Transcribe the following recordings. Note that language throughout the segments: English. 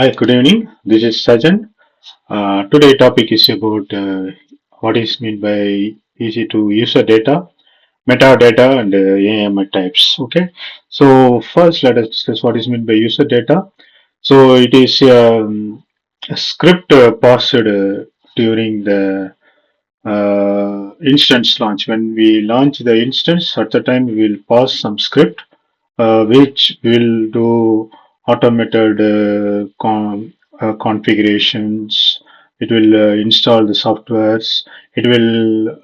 Hi, good evening. This is Sajan. Today topic is about what is meant by easy to user data, metadata, and AMI types. Okay. So first, let us discuss what is meant by user data. So it is a script passed during the instance launch. When we launch the instance, at the time we will pass some script which will do automated configurations. It will install the softwares. It will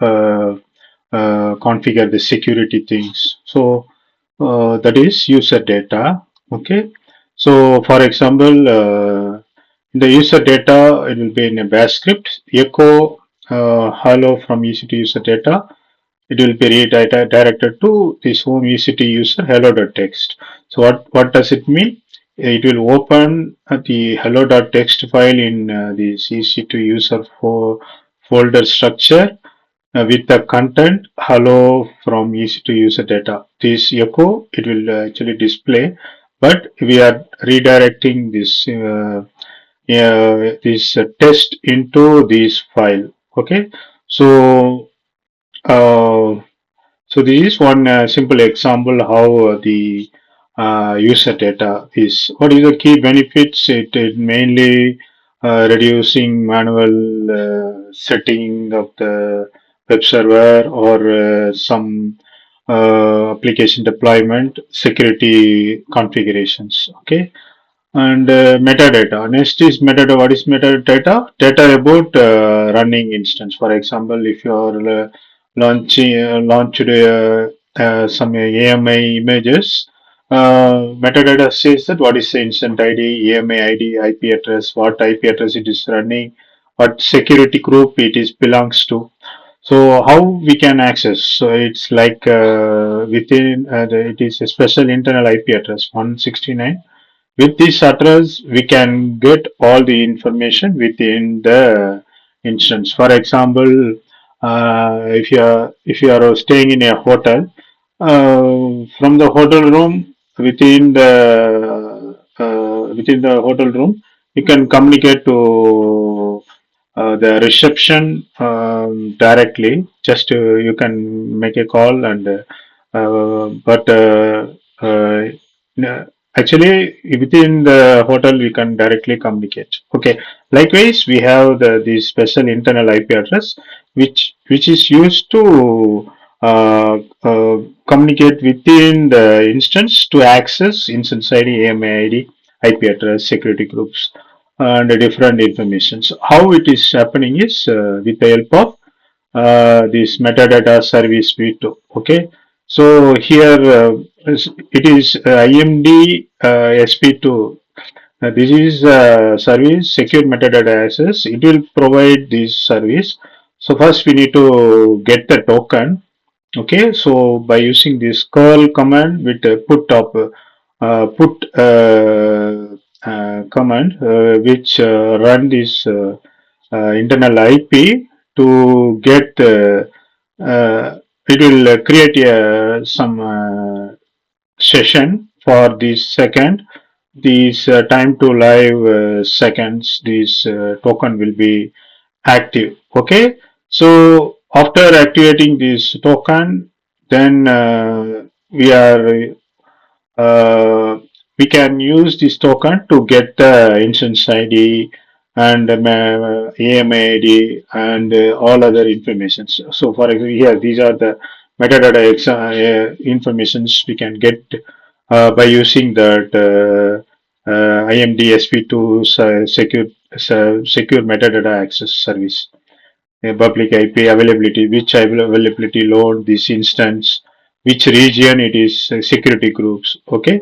configure the security things. So that is user data. Okay. So for example, in the user data, it will be in a bash script. Echo hello from EC2 user data, it will be redirected to this home ECT user hello.txt. So what does it mean? It will open the hello.txt file in the EC2 user folder structure with the content hello from EC2 user data. This echo it will actually display, but we are redirecting this test into this file. Okay, so uh, so this is one simple example how the user data is. What is the key benefits? It mainly reducing manual setting of the web server or some application deployment, security configurations. Okay, and metadata. Next is metadata. What is metadata? Data about running instance. For example, if you are launched some AMI images, metadata says that what is the instance ID, AMI ID, IP address, what IP address it is running, what security group it is belongs to. So how we can access? So it's like within it is a special internal IP address 169. With this address, we can get all the information within the instance. For example, if you are staying in a hotel, from the hotel room within the hotel room, you can communicate to the reception directly. Just you can make a call and but uh, actually, within the hotel, we can directly communicate. Okay. Likewise, we have the special internal IP address, which is used to communicate within the instance to access instance ID, AMI ID, IP address, security groups, and different information. So how it is happening is with the help of this metadata service v2. Okay, so here it is IMD SP2. This is service secure metadata access. It will provide this service. So first we need to get the token. Okay, so by using this curl command with put command which run this internal IP to get it will create some session for this second. These time to live seconds, this token will be active. Okay, so after activating this token, then we can use this token to get the instance ID and AMA ID and all other information. So for example, here these are the metadata informations we can get by using that IMD SP2 secure metadata access service. Public IP availability, which availability load this instance, which region it is, security groups. Okay,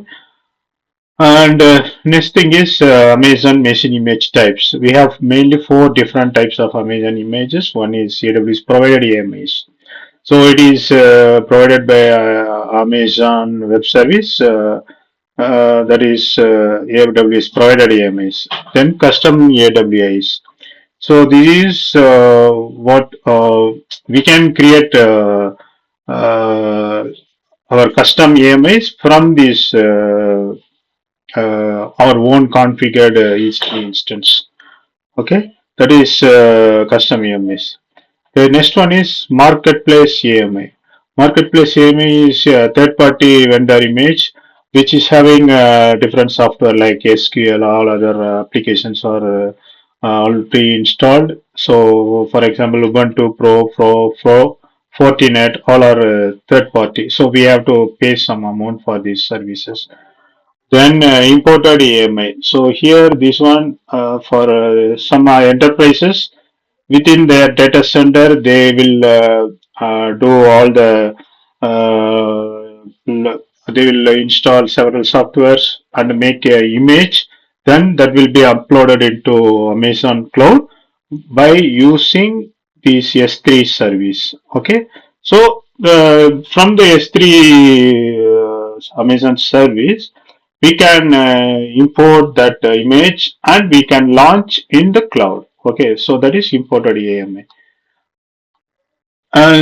and next thing is Amazon machine image types. We have mainly four different types of Amazon images. One is AWS provided AMIs. So it is provided by Amazon Web Service. That is AWS provided AMIs. Then custom AWIs. So this is what we can create uh, our custom AMIs from this our own configured EC2 instance. Okay, that is custom EMIs. The next one is Marketplace AMI. Marketplace AMI is a third-party vendor image which is having different software like SQL, all other applications are all pre-installed. So, for example, Ubuntu Pro, Fortinet, all are third-party. So we have to pay some amount for these services. Then imported AMI. So here this one for some enterprises within their data center they will do all the they will install several softwares and make a image, then that will be uploaded into Amazon cloud by using this S3 service. Okay, so from the S3 Amazon service we can import that image and we can launch in the cloud. Okay, so that is imported AMI.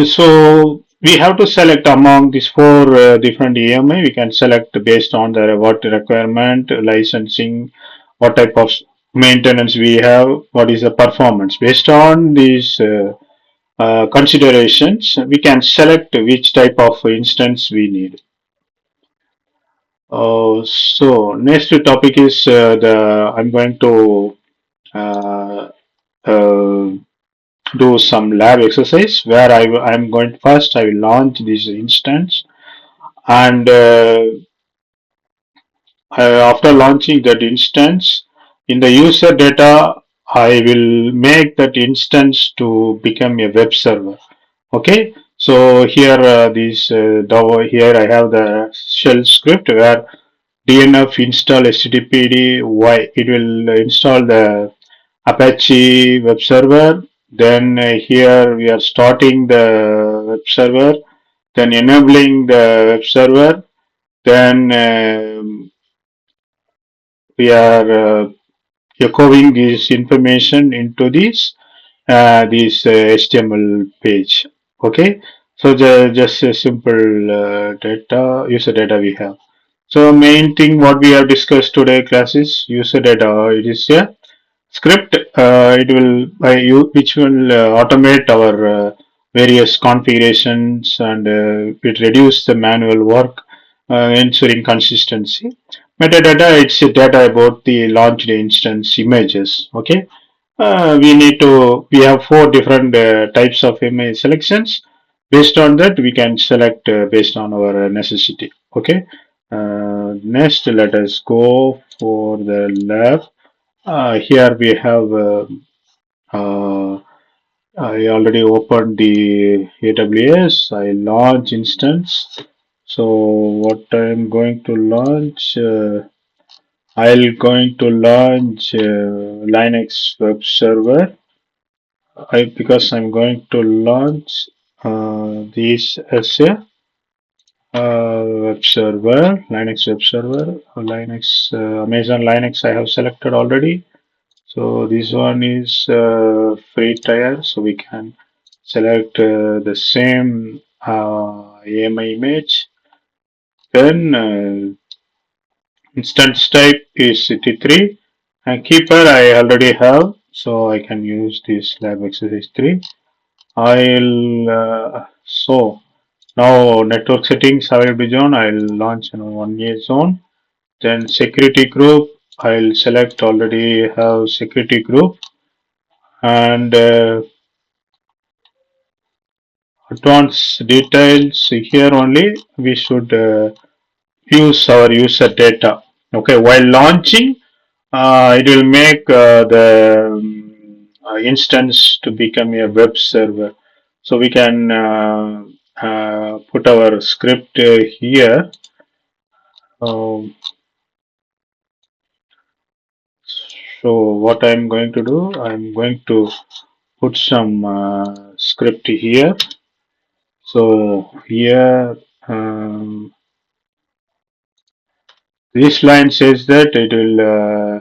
So we have to select among these four different EMI. We can select based on the what requirement, licensing, what type of maintenance we have, what is the performance. Based on these considerations, we can select which type of instance we need. So next topic is the I'm going to uh, uh, do some lab exercise where I'm going first. I will launch this instance and after launching that instance in the user data, I will make that instance to become a web server. Okay, so here here I have the shell script where DNF install HTTPD. Why it will install the Apache web server. Then here we are starting the web server, then enabling the web server, then we are echoing this information into this HTML page. Okay, so just a simple data user data we have. So main thing what we have discussed today class is user data. It is a script. It will by you which will automate our various configurations and it reduce the manual work, ensuring consistency. Metadata, it's a data about the launched instance images. Okay, we have four different types of image selections. Based on that we can select based on our necessity. Okay, next let us go for the lab. Here we have uh, I already opened the AWS. I launch instance. So what I'm going to launch, I'll going to launch Linux web server. Because I'm going to launch this as a web server, Linux, Amazon Linux. I have selected already. So this one is free tier, so we can select the same AMI image. Then instance type is T3 and keeper I already have, so I can use this lab exercise 3. I'll so now network settings I will be zone. I'll launch in 1A zone. Then security group I'll select already have security group and advanced details here only we should use our user data. Okay, while launching it will make the instance to become a web server, so we can put our script here. Um, so what I'm going to do, I'm going to put some script here. So here this line says that it will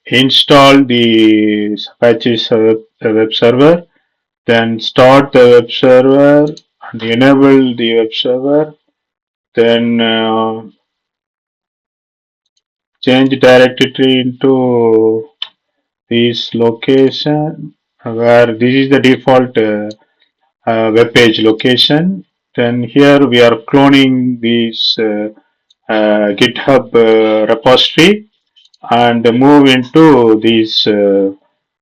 install the Apache web server, then start the web server and enable the web server, then change directory into this location where this is the default web page location. Then here we are cloning this GitHub repository and move into this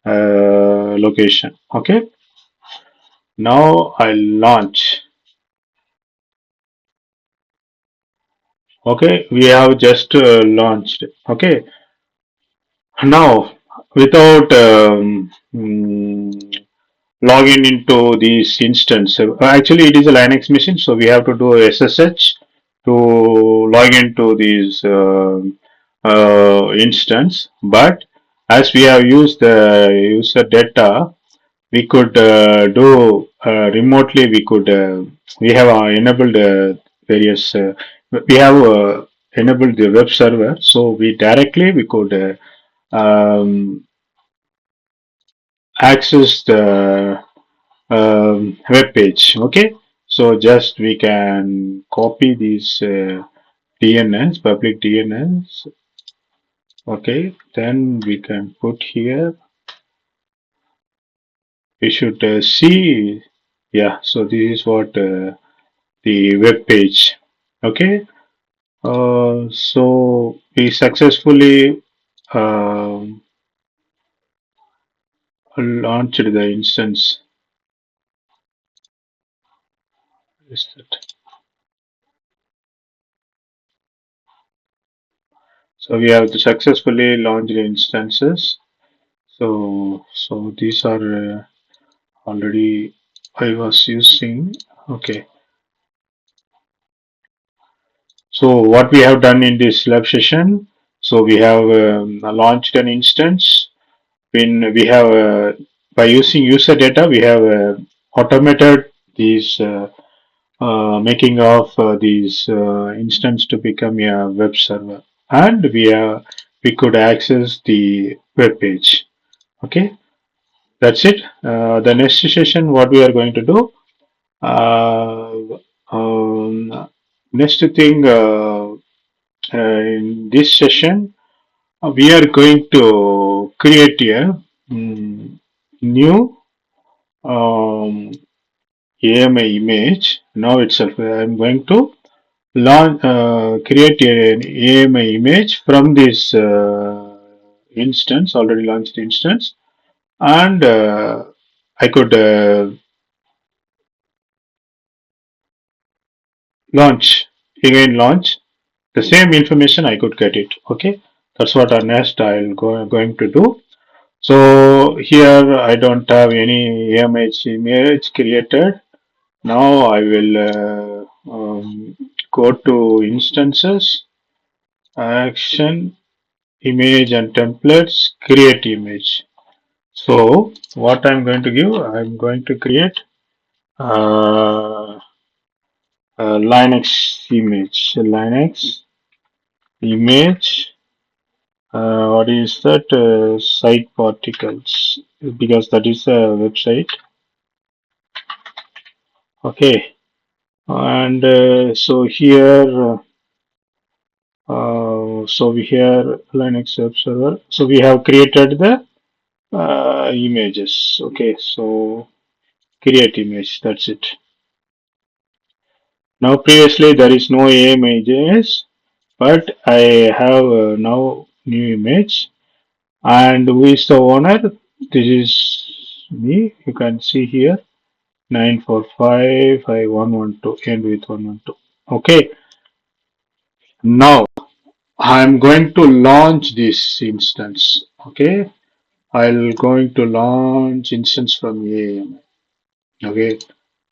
location. Okay, now I'll launch. Okay, we have just launched. Okay, now without login into this instance. Actually, it is a Linux machine, so we have to do SSH to log into this instance. But as we have used the user data, we could do remotely. We have enabled various. We have enabled the web server, so we could access the web page. Okay, so just we can copy this DNS, public DNS. Okay, then we can put here. We should see. Yeah, so this is what the web page. Okay, so we successfully launched the instance. Is that? So we have successfully launched instances. So these are already I was using. Okay. So what we have done in this lab session, so we have launched an instance. When we have by using user data, we have automated these making of these instance to become a web server, and we could access the web page. Okay, that's it. The next session, what we are going to do. Uh, Next thing in this session, we are going to create a new um, AMI image. Now itself, I am going to create an AMI image from this instance, already launched instance, and I could launch launch the same information. I could get it. Okay, that's what our next I'll going to do. So here I don't have any image created. Now I will go to instances, action, image and templates, create image. So what I'm going to give, I'm going to create Linux image. What is that? Site particles, because that is a website. Okay, and so here, so we here Linux web server. So we have created the images. Okay, so create image. That's it. Now previously there is no images, but I have now new image. And who is the owner? This is me. You can see here 9455112 end with 112. Okay, now I'm going to launch this instance. Okay, I'll going to launch instance from AMI. Okay,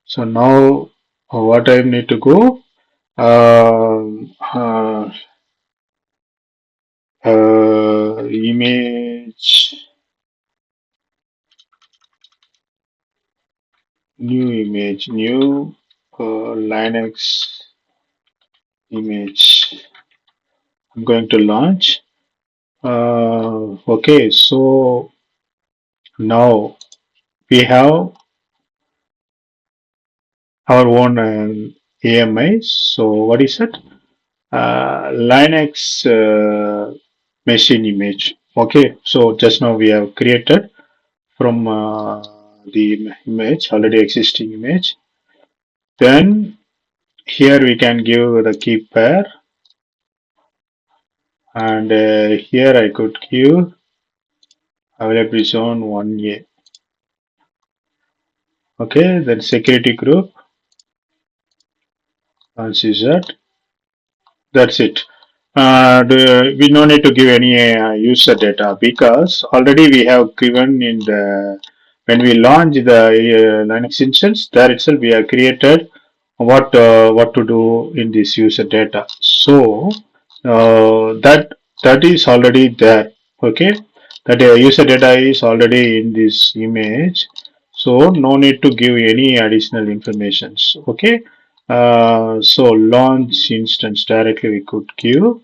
so now what I need to go? Um, uh, Image, new image, new Linux image. I'm going to launch. Okay, so now we have our own AMI. So what is it? Linux machine image. Okay, so just now we have created from the image, already existing image. Then here we can give the key pair, and here I could give available zone 1A. Okay, then security group, Azure. That's it. We no need to give any user data because already we have given in the when we launch the Linux instance, there itself we have created what to do in this user data. So that is already there. Okay, that user data is already in this image. So no need to give any additional informations. Okay, so launch instance directly we could give.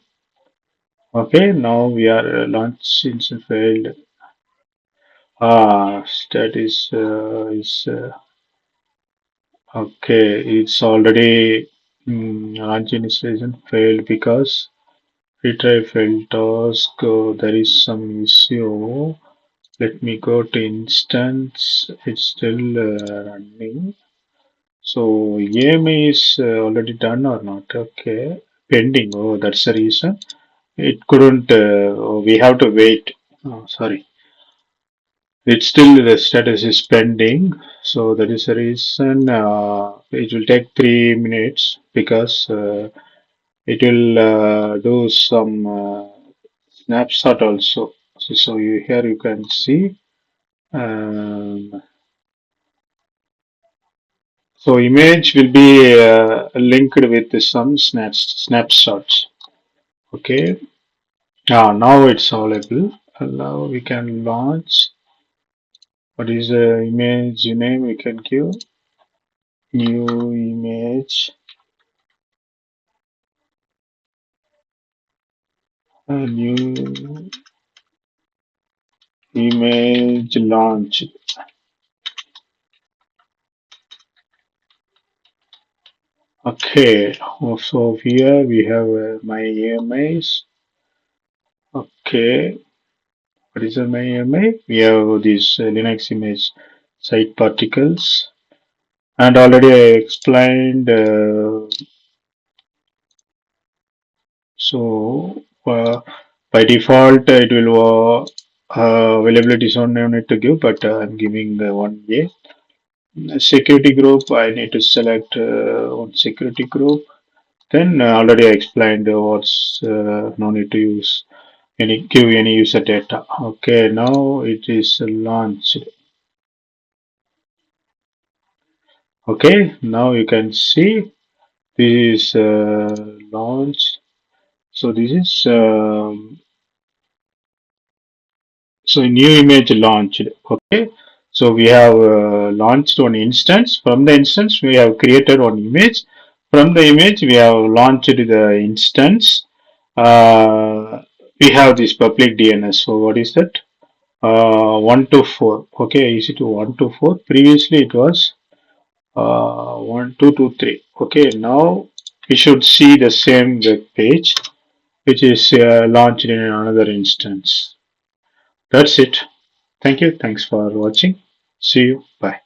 Okay, now we are launch instance failed. Status okay. It's already launch installation failed because retry failed task. There is some issue. Let me go to instance. It's still running. So EMI is already done or not? Okay, pending. Oh, that's the reason. It couldn't. We have to wait. Oh, sorry. It's still the status is pending. So that is the reason. It will take 3 minutes because it will do some snapshot also. So you here you can see. Um, so image will be linked with some snapshots. Okay. Now it's available. Now we can launch. What is the image name we can give? New image. New image launch. Okay. So here we have my AMIs. Okay. What is my AMI? We have this Linux image site particles. And already I explained. So by default it will availability zone no need to give, but I'm giving 1A. Security group, I need to select one security group. Then already I explained what's no need to use any give any user data. Okay, now it is launched. Okay, now you can see this is launched. So this is so new image launched. Okay, so we have launched one instance. From the instance we have created one image. From the image we have launched the instance. We have this public DNS. So what is that? 1 to 4. Okay, easy to 1 to 4. Previously it was 1 2 to 3. Okay, now we should see the same web page which is launched in another instance. That's it. Thank you. Thanks for watching. See you. Bye.